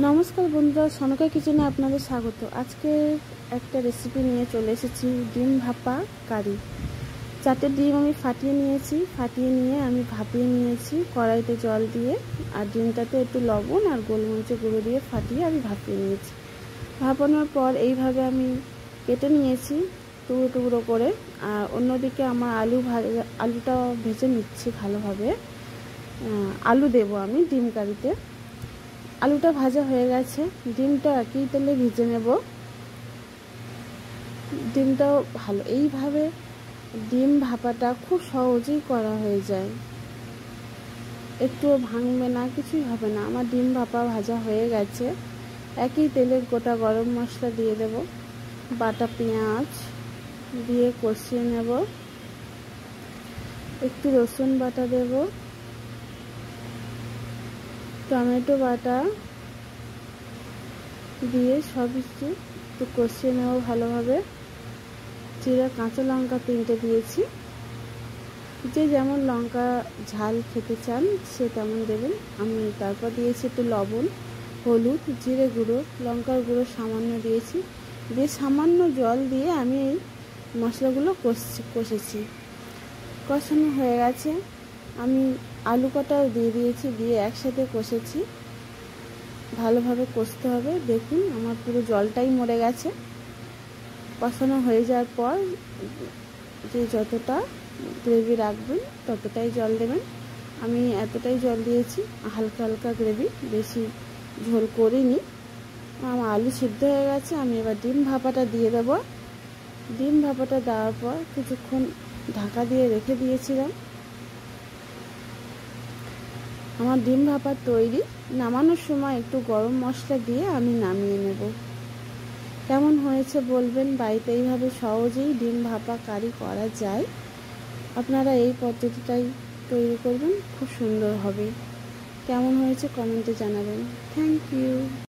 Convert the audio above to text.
নমস্কার বন্ধুরা, সনকা কিচেনে আপনাদের স্বাগত। আজকে একটা রেসিপি নিয়ে চলে এসেছি, ডিম ভাপা কারি। 4টে ডিম আমি ফাটিয়ে নিয়ে আমি ভাপিয়ে নিয়েছি কড়াইতে জল দিয়ে, আর ডিমটাতে একটু লবণ আর গোলমরিচের গুঁড়ো দিয়ে ফাটিয়ে আমি ভাপিয়ে নিয়েছি। ভাপানোর পর এইভাবে আমি কেটে নিয়েছি টুকরো টুকরো করে। আর অন্যদিকে আমার আলুটা ভেজে নিচ্ছি ভালোভাবে। আলু দেবো আমি ডিম কারিতে। আলুটা ভাজা হয়ে গেছে, ডিমটা একই তেলে ভেজে নেব। ডিমটাও ভালো, এইভাবে ডিম ভাপাটা খুব সহজেই করা হয়ে যায়, একটুও ভাঙবে না, কিছুই হবে না। আমার ডিম ভাপা ভাজা হয়ে গেছে। একই তেলে গোটা গরম মশলা দিয়ে দেব, বাটা পেঁয়াজ দিয়ে কষিয়ে নেব, একটু রসুন বাটা দেব, টমেটো বাটা দিয়ে সব কিছু একটু কষিয়ে নেব ভালোভাবে। জিরা কাঁচা লঙ্কা 3টে দিয়েছি, যে যেমন লঙ্কা ঝাল খেতে চান সে তেমন দেবেন। আমি তারপর দিয়েছি একটু লবণ, হলুদ, জিরে গুঁড়ো, লঙ্কার গুঁড়ো সামান্য দিয়েছি। দিয়ে সামান্য জল দিয়ে আমি এই মশলাগুলো কষেছি। কষানো হয়ে গেছে, আমি আলু কটাও দিয়ে দিয়েছি, দিয়ে একসাথে কষেছি। ভালোভাবে কষতে হবে। দেখুন আমার পুরো জলটাই মরে গেছে। কষানো হয়ে যাওয়ার পর যে যতটা গ্রেভি রাখবেন ততটাই জল দেবেন। আমি এতটাই জল দিয়েছি, হালকা হালকা গ্রেভি, বেশি ঝোল করিনি। আমার আলু সিদ্ধ হয়ে গেছে। আমি এবার ডিম ভাপাটা দিয়ে দেব। ডিম ভাপাটা দেওয়ার পর কিছুক্ষণ ঢাকা দিয়ে রেখে দিয়েছিলাম। আমার ডিম ভাপা তৈরি। নামানোর সময় একটু গরম মশলা দিয়ে আমি নামিয়ে নেব। কেমন হয়েছে বলবেন। বাড়িতে এইভাবে সহজেই ডিম ভাপা কারি করা যায়। আপনারা এই পদ্ধতিটাই তৈরি করবেন, খুব সুন্দর হবে। কেমন হয়েছে কমেন্টে জানাবেন। Thank you.